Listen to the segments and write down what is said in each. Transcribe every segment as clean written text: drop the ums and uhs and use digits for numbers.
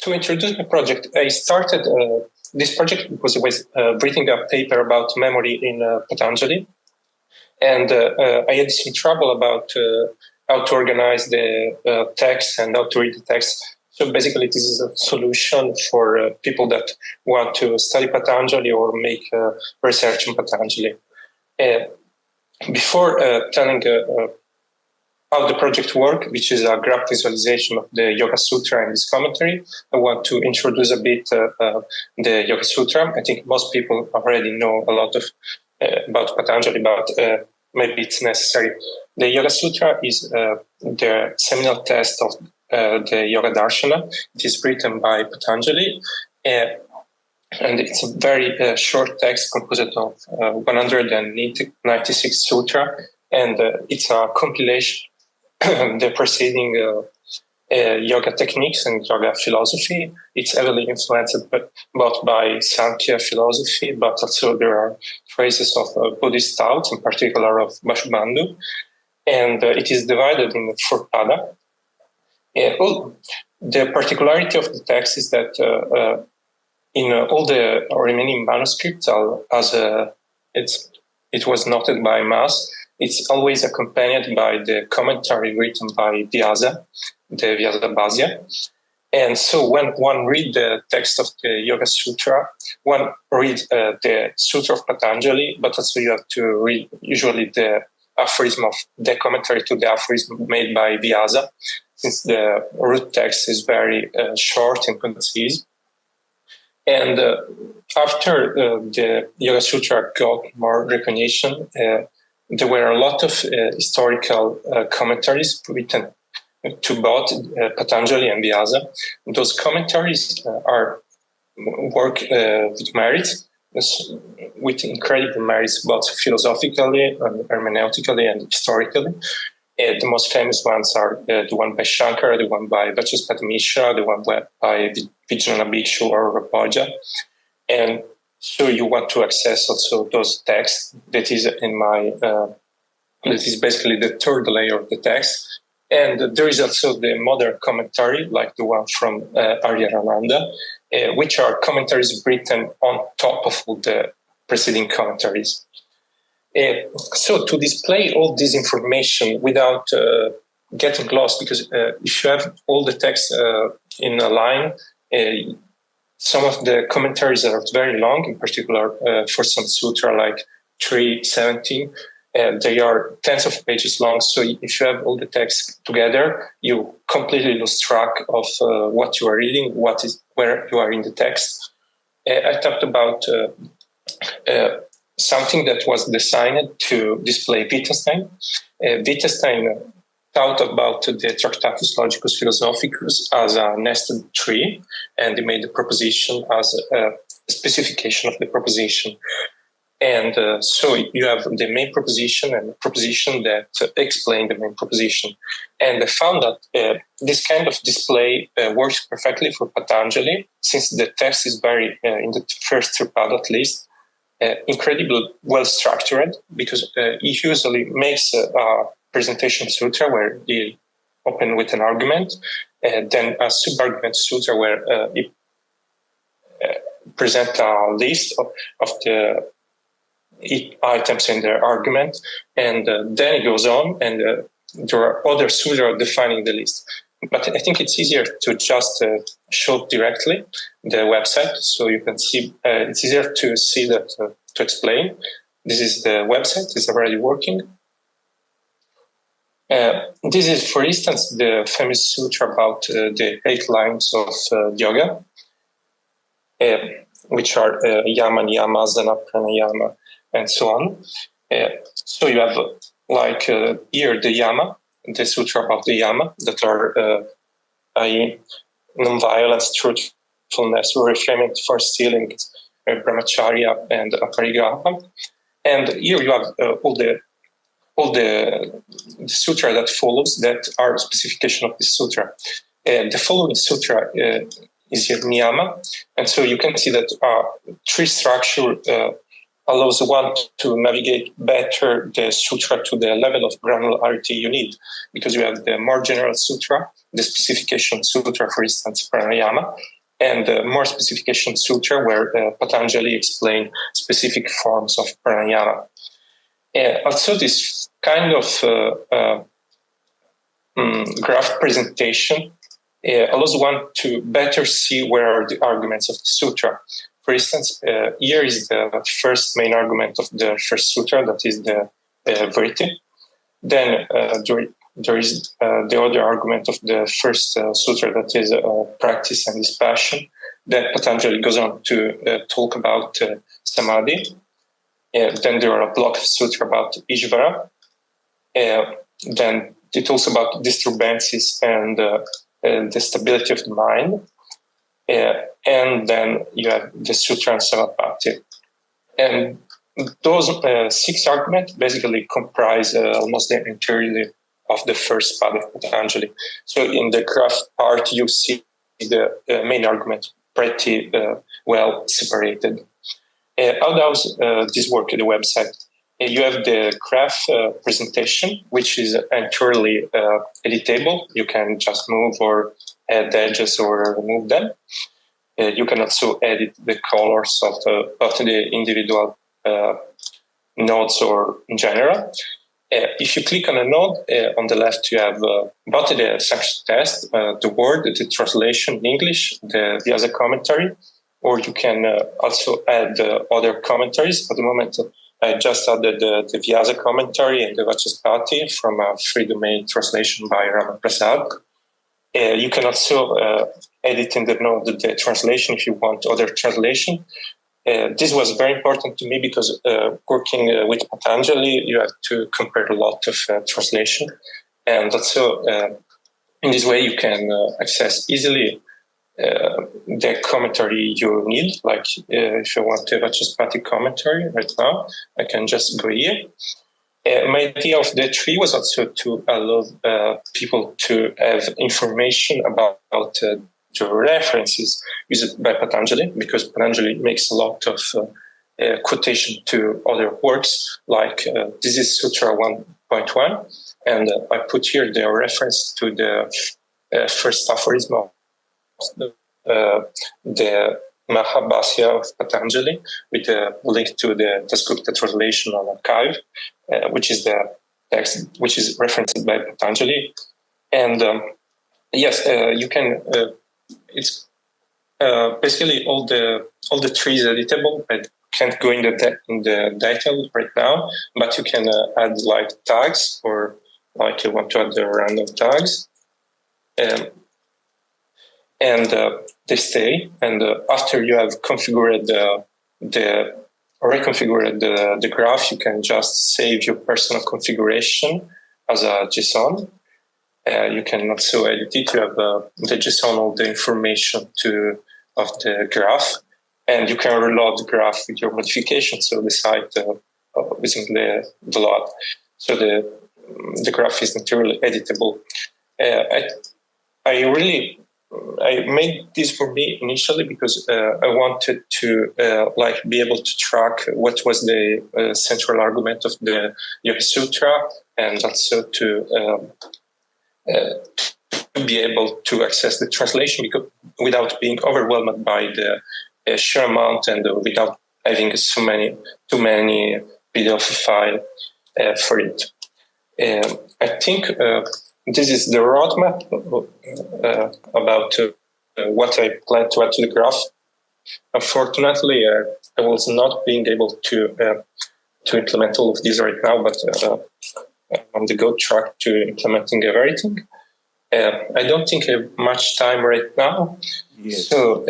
To introduce the project, I started this project because I was reading a paper about memory in Patanjali, and I had some trouble about how to organize the text and how to read the text. So basically, this is a solution for people that want to study Patanjali or make research in Patanjali. Before telling how the project works, which is a graph visualization of the Yoga Sutra and its commentary, I want to introduce a bit the Yoga Sutra. I think most people already know a lot of about Patanjali, but maybe it's necessary. The Yoga Sutra is the seminal text of the Yoga Darshana. It is written by Patanjali, and it's a very short text composed of 196 sutra, and it's a compilation of the preceding yoga techniques and yoga philosophy. It's heavily influenced both by Sankhya philosophy, but also there are traces of Buddhist thought, in particular of Vasubandhu, and it is divided in 4 pada. The particularity of the text is that in all the remaining manuscripts, as it was noted by Mas, it's always accompanied by the commentary written by Vyasa, the Vyasa-Bhasya. And so when one reads the text of the Yoga Sutra, one reads the Sutra of Patanjali, but also you have to read usually the aphorism of the commentary to the aphorism made by Vyasa, since the root text is very short and concise. And after the Yoga Sutra got more recognition, there were a lot of historical commentaries written to both Patanjali and Vyasa. Those commentaries are work with merits, with incredible merits, both philosophically, hermeneutically, and historically. The most famous ones are the one by Shankara, the one by Vachaspati Mishra, the one by Vijnana Bhikshu or Rapaja. And so you want to access also those texts. That is that is basically the third layer of the text. And there is also the modern commentary, like the one from Aryarananda, which are commentaries written on top of all the preceding commentaries. So to display all this information without getting lost, because if you have all the text in a line, some of the commentaries are very long, in particular for some sutra like 317, they are tens of pages long. So if you have all the text together, you completely lose track of what you are reading, where you are in the text. I talked about something that was designed to display Wittgenstein. Wittgenstein thought about the Tractatus Logicus Philosophicus as a nested tree, and he made the proposition as a specification of the proposition. And so you have the main proposition and the proposition that explain the main proposition. And I found that this kind of display works perfectly for Patanjali, since the text is very, in the first 3 pada at least, incredibly well structured, because he usually makes a presentation sutra where he open with an argument, then a sub-argument sutra where he present a list of the items in the argument, and then it goes on, and there are other sutra defining the list. But I think it's easier to just show directly the website, so you can see. It's easier to see that to explain. This is the website; it's already working. This is, for instance, the famous sutra about the 8 lines of yoga, which are yama, niyama, asana, pranayama, and so on. So you have here the yama, the sutra about the yama, that are non-violence, truthfulness, refraining for stealing, brahmacharya, and aparigraha. And here you have all the sutra that follows that are specification of this sutra. The following sutra is here niyama, and so you can see that 3 structure allows one to navigate better the sutra to the level of granularity you need, because you have the more general sutra, the specification sutra, for instance, pranayama, and the more specification sutra where Patanjali explained specific forms of pranayama. Also, this kind of graph presentation allows one to better see where are the arguments of the sutra. For instance, here is the first main argument of the first sutra, that is the vritti. Then there is the other argument of the first sutra, that is practice and dispassion. Then Patanjali goes on to talk about samadhi. Then there are a block of sutra about Ishvara. Then it talks about disturbances and the stability of the mind. And then you have the Sutra and Samapatti. And those 6 arguments basically comprise almost the entirety of the first part of Patanjali. So in the graph part, you see the main argument pretty well separated. How does this work at the website? You have the graph presentation, which is entirely editable. You can just move or add edges or remove them. You can also edit the colors of the individual nodes or in general. If you click on a node, on the left you have both the sanction test, the word, the translation in English, the Vyasa commentary, or you can also add other commentaries. At the moment, I just added the Vyasa commentary and the Vachaspati from a free domain translation by Rama Prasad. You can also edit in the node the translation if you want other translation. This was very important to me because working with Patanjali, you have to compare a lot of translation. And also, in this way, you can access easily the commentary you need. Like if you want a Vachaspati commentary right now, I can just go here. My idea of the tree was also to allow people to have information about the references used by Patanjali, because Patanjali makes a lot of quotation to other works, like this is Sutra 1.1, and I put here the reference to the first aphorism of the Mahabhasya of Patanjali, with a link to the Dasgupta translation on archive, which is the text which is referenced by Patanjali. And yes, you can. It's basically all the trees editable. I can't go in the detail right now, but you can add like tags, or like you want to add the random tags. And they stay. And after you have configured reconfigured the graph, you can just save your personal configuration as a JSON. You can also edit it. You have the JSON, all the information of the graph, and you can reload the graph with your modification. So the site using the load. So the graph is entirely editable. I made this for me initially because I wanted to be able to track what was the central argument of the Yoga Sutra, and also to be able to access the translation without being overwhelmed by the sheer amount, and without having too many PDF file for it. I think this is the roadmap about what I plan to add to the graph. Unfortunately, I was not being able to implement all of these right now, but I'm on the go track to implementing everything. I don't think I have much time right now. Yes. So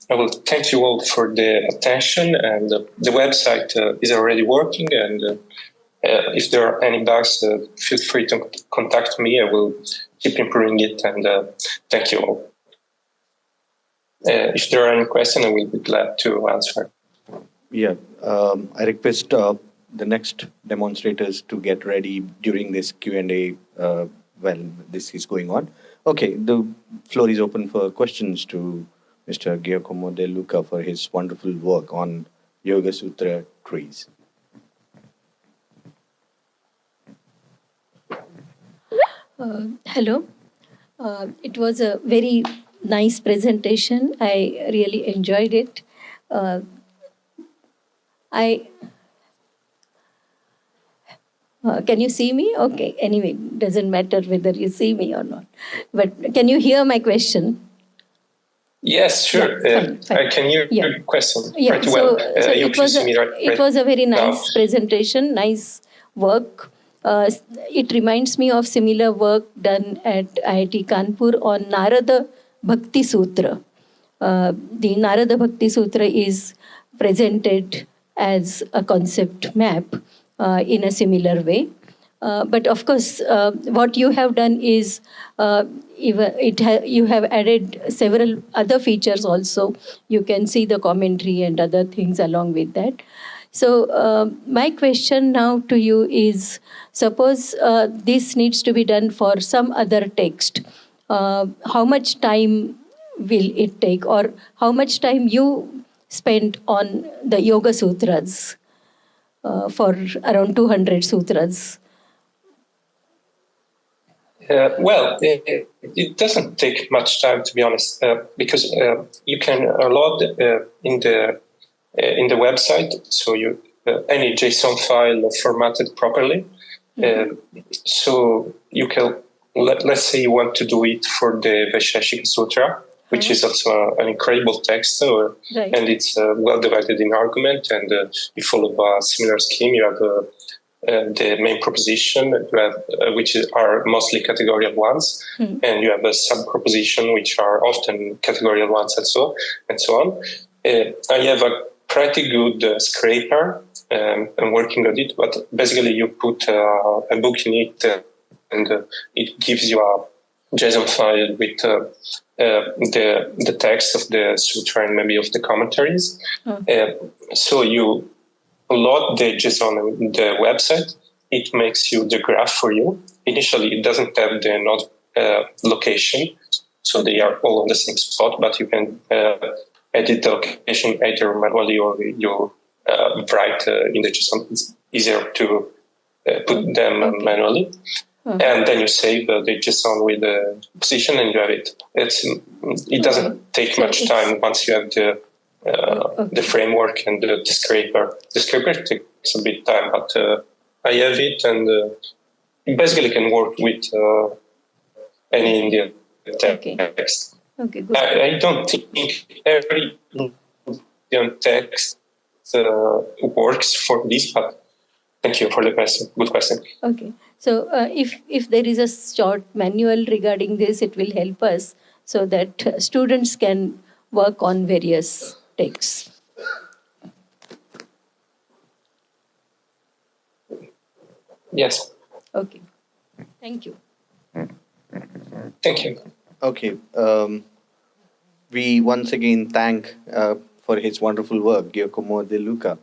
I will thank you all for the attention, and the website is already working, and if there are any bugs, feel free to contact me. I will keep improving it, and thank you all. If there are any questions, I will be glad to answer. Yeah, I request the next demonstrators to get ready during this Q&A when this is going on. Okay, the floor is open for questions to Mr. Giacomo de Luca for his wonderful work on Yoga Sutra trees. Hello. It was a very nice presentation. I really enjoyed it. I Can you see me? Okay. Anyway, doesn't matter whether you see me or not. But can you hear my question? Yes, sure. Yeah, fine. I can hear Yeah. your question Yeah. pretty well. It was a very nice presentation, nice work. It reminds me of similar work done at IIT Kanpur on Narada Bhakti Sutra. The Narada Bhakti Sutra is presented as a concept map in a similar way. But of course, what you have done is you have added several other features also. You can see the commentary and other things along with that. So my question now to you is, suppose this needs to be done for some other text. How much time will it take, or how much time you spent on the Yoga Sutras for around 200 sutras? It doesn't take much time, to be honest, because you can load in the website, so you any JSON file formatted properly. So you can let's say you want to do it for the Vaisheshika Sutra, which is also an incredible text, Right. and it's well divided in argument, and you follow a similar scheme. You have the main proposition, which are mostly categorical ones, and you have a sub-proposition, which are often categorical ones, and so on. I have a pretty good scraper. I'm working on it, but basically you put a book in it, and it gives you a JSON file with the text of the sutra and maybe of the commentaries. So you load the JSON on the website. It makes you the graph for you. Initially, it doesn't have the node location, so they are all on the same spot, but you can edit the location either manually or you write in the JSON. It's easier to put them manually. And then you save the JSON with the position, and you have it. It doesn't take much time once you have the framework and the scraper. The scraper takes a bit of time, but I have it, and you basically can work with any Indian text. Okay, good. I don't think every Indian text works for this, but thank you for the question. Good question. Okay. So if there is a short manual regarding this, it will help us so that students can work on various texts. Yes. Okay. Thank you. Thank you. Okay. We once again thank for his wonderful work, Giacomo de Luca.